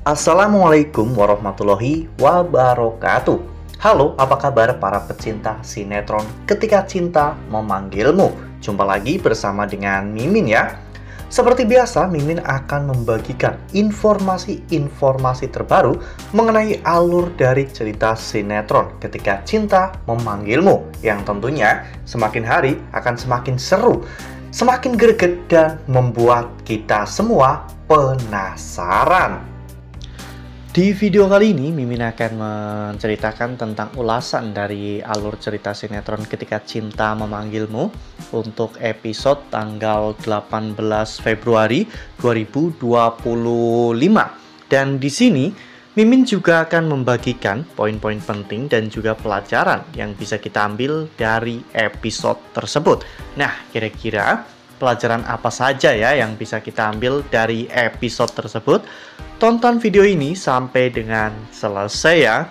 Assalamualaikum warahmatullahi wabarakatuh. Halo, apa kabar para pecinta sinetron Ketika Cinta Memanggilmu? Jumpa lagi bersama dengan Mimin ya. Seperti biasa, Mimin akan membagikan informasi-informasi terbaru mengenai alur dari cerita sinetron Ketika Cinta Memanggilmu, yang tentunya semakin hari akan semakin seru, semakin greget, dan membuat kita semua penasaran. Di video kali ini, Mimin akan menceritakan tentang ulasan dari alur cerita sinetron Ketika Cinta Memanggilmu untuk episode tanggal 18 Februari 2025. Dan di sini, Mimin juga akan membagikan poin-poin penting dan juga pelajaran yang bisa kita ambil dari episode tersebut. Nah, kira-kira pelajaran apa saja ya yang bisa kita ambil dari episode tersebut? Tonton video ini sampai dengan selesai ya.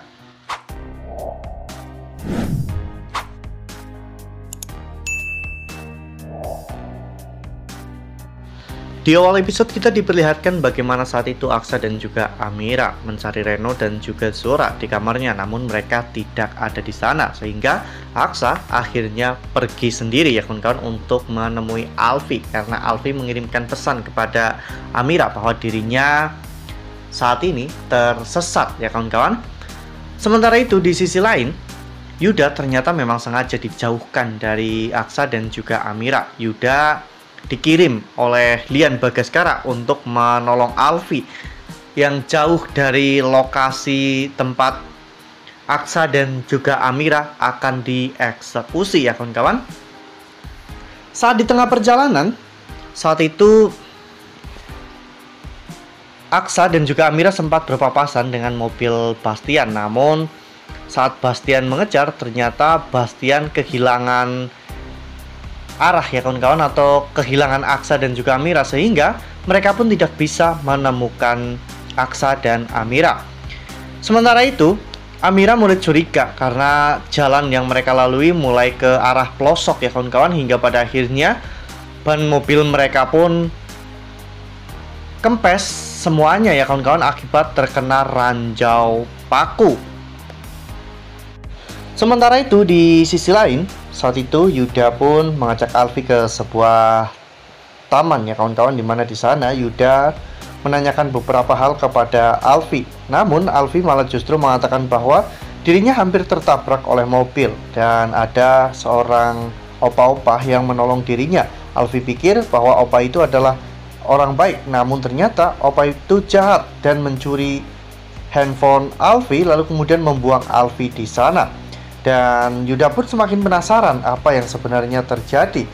Di awal episode kita diperlihatkan bagaimana saat itu Aksa dan juga Amira mencari Reno dan juga Zora di kamarnya, namun mereka tidak ada di sana, sehingga Aksa akhirnya pergi sendiri ya kawan-kawan untuk menemui Alfi, karena Alfi mengirimkan pesan kepada Amira bahwa dirinya saat ini tersesat ya kawan-kawan. Sementara itu di sisi lain, Yuda ternyata memang sengaja dijauhkan dari Aksa dan juga Amira. Yuda dikirim oleh Lian Bagaskara untuk menolong Alfi yang jauh dari lokasi tempat Aksa dan juga Amira akan dieksekusi ya kawan-kawan. Saat di tengah perjalanan, saat itu Aksa dan juga Amira sempat berpapasan dengan mobil Bastian, namun saat Bastian mengejar, ternyata Bastian kehilangan arah ya kawan-kawan, atau kehilangan Aksa dan juga Amira, sehingga mereka pun tidak bisa menemukan Aksa dan Amira. Sementara itu, Amira mulai curiga karena jalan yang mereka lalui mulai ke arah pelosok ya kawan-kawan, hingga pada akhirnya ban mobil mereka pun kempes semuanya ya kawan-kawan akibat terkena ranjau paku. Sementara itu di sisi lain, saat itu Yuda pun mengajak Alfi ke sebuah taman ya kawan-kawan, dimana di sana Yuda menanyakan beberapa hal kepada Alfi. Namun Alfi malah justru mengatakan bahwa dirinya hampir tertabrak oleh mobil dan ada seorang opa-opa yang menolong dirinya. Alfi pikir bahwa opa itu adalah orang baik, namun ternyata opa itu jahat dan mencuri handphone Alfi, lalu kemudian membuang Alfi di sana. Dan Yuda pun semakin penasaran apa yang sebenarnya terjadi.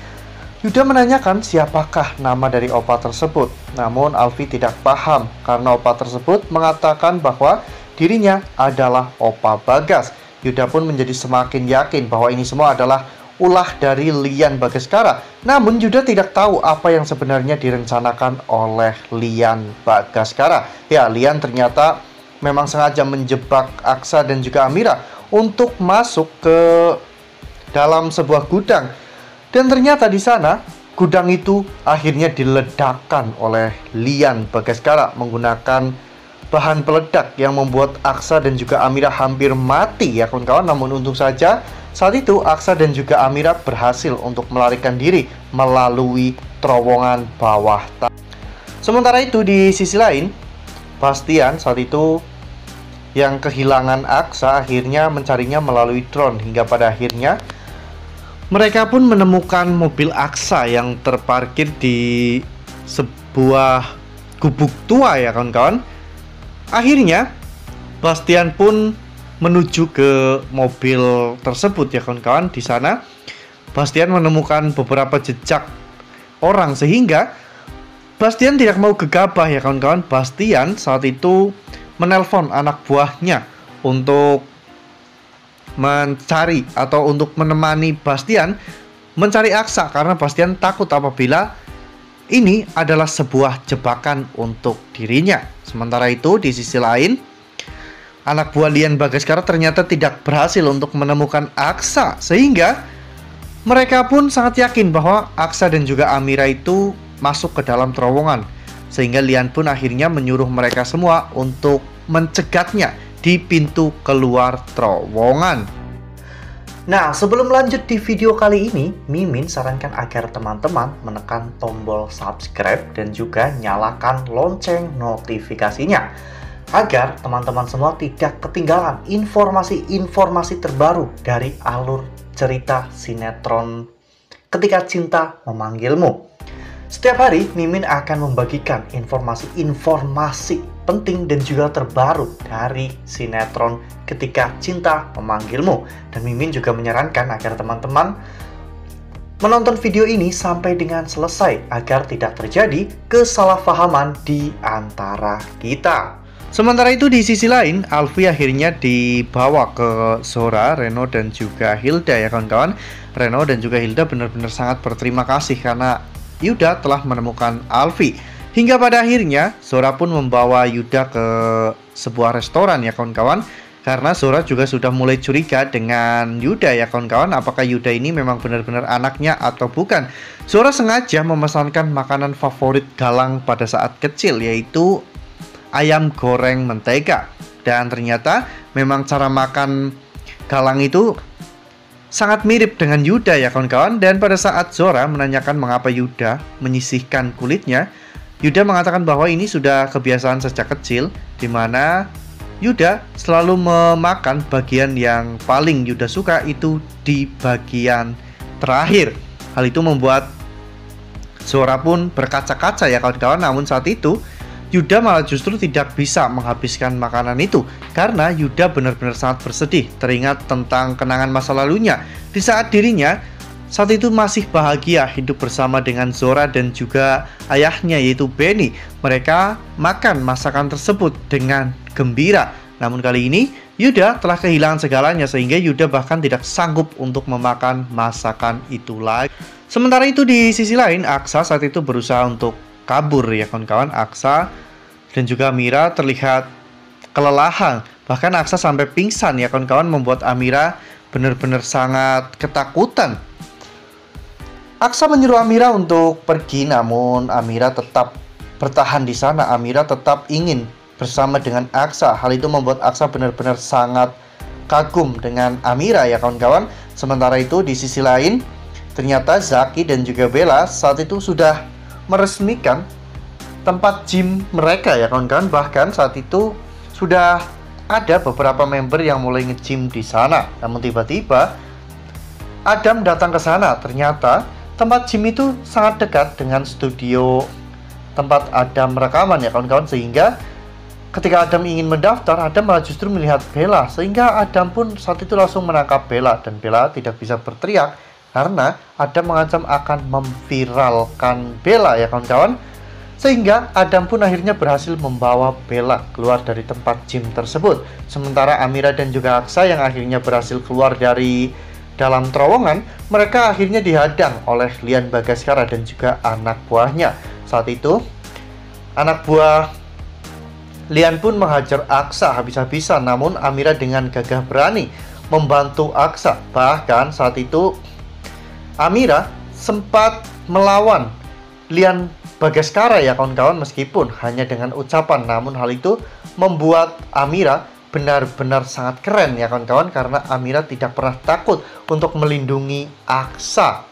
Yuda menanyakan siapakah nama dari opa tersebut, namun Alfi tidak paham karena opa tersebut mengatakan bahwa dirinya adalah Opa Bagas. Yuda pun menjadi semakin yakin bahwa ini semua adalah ulah dari Lian Bagaskara. Namun Yuda tidak tahu apa yang sebenarnya direncanakan oleh Lian Bagaskara. Ya, Lian ternyata memang sengaja menjebak Aksa dan juga Amira untuk masuk ke dalam sebuah gudang. Dan ternyata di sana gudang itu akhirnya diledakkan oleh Lian Bagaskara menggunakan bahan peledak yang membuat Aksa dan juga Amira hampir mati ya kawan-kawan. Namun untung saja saat itu Aksa dan juga Amira berhasil untuk melarikan diri melalui terowongan bawah tanah. Sementara itu di sisi lain, Bastian saat itu yang kehilangan Aksa akhirnya mencarinya melalui drone, hingga pada akhirnya mereka pun menemukan mobil Aksa yang terparkir di sebuah gubuk tua ya kawan-kawan. Akhirnya Bastian pun menuju ke mobil tersebut ya kawan-kawan. Di sana Bastian menemukan beberapa jejak orang, sehingga Bastian tidak mau gegabah ya kawan-kawan. Bastian saat itu menelpon anak buahnya untuk mencari atau untuk menemani Bastian mencari Aksa, karena Bastian takut apabila ini adalah sebuah jebakan untuk dirinya. Sementara itu di sisi lain, anak buah Lian Bagaskara ternyata tidak berhasil untuk menemukan Aksa, sehingga mereka pun sangat yakin bahwa Aksa dan juga Amira itu masuk ke dalam terowongan. sehingga Lian pun akhirnya menyuruh mereka semua untuk mencegatnya di pintu keluar terowongan. Nah, sebelum lanjut di video kali ini, Mimin sarankan agar teman-teman menekan tombol subscribe dan juga nyalakan lonceng notifikasinya, agar teman-teman semua tidak ketinggalan informasi-informasi terbaru dari alur cerita sinetron Ketika Cinta Memanggilmu. Setiap hari, Mimin akan membagikan informasi-informasi penting dan juga terbaru dari sinetron Ketika Cinta Memanggilmu. Dan Mimin juga menyarankan agar teman-teman menonton video ini sampai dengan selesai agar tidak terjadi kesalahpahaman di antara kita. Sementara itu di sisi lain, Alfi akhirnya dibawa ke Zora, Reno, dan juga Hilda ya kawan-kawan. Reno dan juga Hilda benar-benar sangat berterima kasih karena Yuda telah menemukan Alfi. Hingga pada akhirnya Zora pun membawa Yuda ke sebuah restoran ya kawan-kawan. Karena Zora juga sudah mulai curiga dengan Yuda ya kawan-kawan. Apakah Yuda ini memang benar-benar anaknya atau bukan. Zora sengaja memesankan makanan favorit Galang pada saat kecil, yaitu ayam goreng mentega. Dan ternyata memang cara makan Galang itu sangat mirip dengan Yuda ya kawan-kawan. Dan pada saat Zora menanyakan mengapa Yuda menyisihkan kulitnya, Yuda mengatakan bahwa ini sudah kebiasaan sejak kecil, dimana Yuda selalu memakan bagian yang paling Yuda suka itu di bagian terakhir. Hal itu membuat Zora pun berkaca-kaca ya kawan-kawan. Namun saat itu Yuda malah justru tidak bisa menghabiskan makanan itu karena Yuda benar-benar sangat bersedih teringat tentang kenangan masa lalunya di saat dirinya saat itu masih bahagia hidup bersama dengan Zora dan juga ayahnya yaitu Benny. Mereka makan masakan tersebut dengan gembira. Namun kali ini Yuda telah kehilangan segalanya sehingga Yuda bahkan tidak sanggup untuk memakan masakan itu lagi. Sementara itu di sisi lain, Aksa saat itu berusaha untuk kabur ya kawan-kawan. Aksa dan juga Amira terlihat kelelahan. Bahkan Aksa sampai pingsan ya kawan-kawan, membuat Amira benar-benar sangat ketakutan. Aksa menyuruh Amira untuk pergi, namun Amira tetap bertahan di sana. Amira tetap ingin bersama dengan Aksa. Hal itu membuat Aksa benar-benar sangat kagum dengan Amira ya kawan-kawan. Sementara itu di sisi lain, ternyata Zaki dan juga Bella saat itu sudah meresmikan tempat gym mereka ya kawan-kawan. Bahkan saat itu sudah ada beberapa member yang mulai nge-gym di sana. Namun tiba-tiba Adam datang ke sana. Ternyata tempat gym itu sangat dekat dengan studio tempat Adam rekaman ya kawan-kawan, sehingga ketika Adam ingin mendaftar, Adam malah justru melihat Bella, sehingga Adam pun saat itu langsung menangkap Bella. Dan Bella tidak bisa berteriak karena Adam mengancam akan memviralkan Bella ya kawan-kawan. Sehingga Adam pun akhirnya berhasil membawa Bella keluar dari tempat gym tersebut. Sementara Amira dan juga Aksa yang akhirnya berhasil keluar dari dalam terowongan, mereka akhirnya dihadang oleh Lian Bagaskara dan juga anak buahnya. Saat itu anak buah Lian pun menghajar Aksa habis-habisan, namun Amira dengan gagah berani membantu Aksa. Bahkan saat itu Amira sempat melawan Lian Bagaskara ya kawan-kawan, meskipun hanya dengan ucapan. Namun hal itu membuat Amira benar-benar sangat keren ya kawan-kawan, karena Amira tidak pernah takut untuk melindungi Aksa.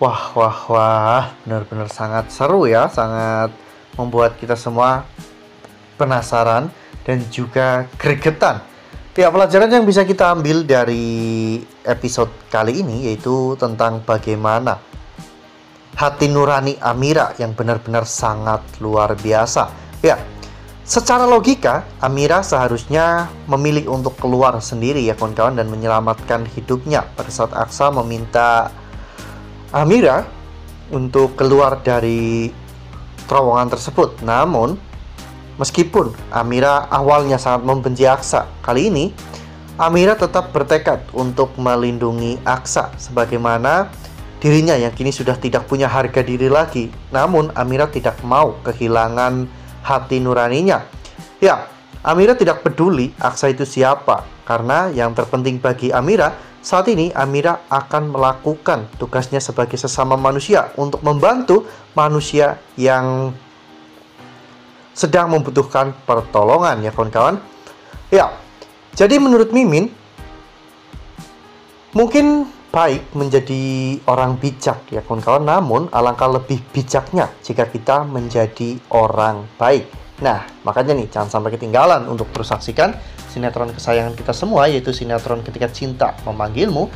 Wah, benar-benar sangat seru ya, sangat membuat kita semua penasaran dan juga gregetan. Ya, pelajaran yang bisa kita ambil dari episode kali ini yaitu tentang bagaimana hati nurani Amira yang benar-benar sangat luar biasa. Ya, secara logika Amira seharusnya memilih untuk keluar sendiri ya kawan-kawan dan menyelamatkan hidupnya pada saat Aksa meminta Amira untuk keluar dari terowongan tersebut. Namun meskipun Amira awalnya sangat membenci Aksa, kali ini Amira tetap bertekad untuk melindungi Aksa sebagaimana dirinya yang kini sudah tidak punya harga diri lagi. Namun Amira tidak mau kehilangan hati nuraninya. Ya, Amira tidak peduli Aksa itu siapa, karena yang terpenting bagi Amira saat ini, Amira akan melakukan tugasnya sebagai sesama manusia untuk membantu manusia yang sedang membutuhkan pertolongan ya kawan-kawan. Ya, jadi menurut Mimin, mungkin baik menjadi orang bijak ya kawan-kawan, namun alangkah lebih bijaknya jika kita menjadi orang baik. Nah, makanya nih jangan sampai ketinggalan untuk terus saksikan sinetron kesayangan kita semua, yaitu sinetron Ketika Cinta Memanggilmu,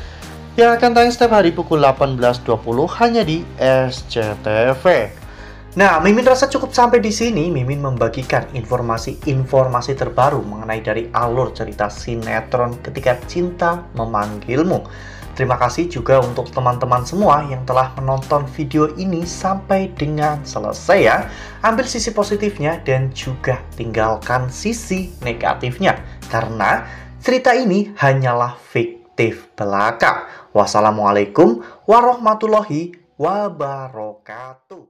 yang akan tayang setiap hari pukul 18.20 hanya di SCTV. Nah, Mimin rasa cukup sampai di sini. Mimin membagikan informasi-informasi terbaru mengenai dari alur cerita sinetron Ketika Cinta Memanggilmu. Terima kasih juga untuk teman-teman semua yang telah menonton video ini sampai dengan selesai ya. Ambil sisi positifnya dan juga tinggalkan sisi negatifnya, karena cerita ini hanyalah fiktif belaka. Wassalamualaikum warahmatullahi wabarakatuh.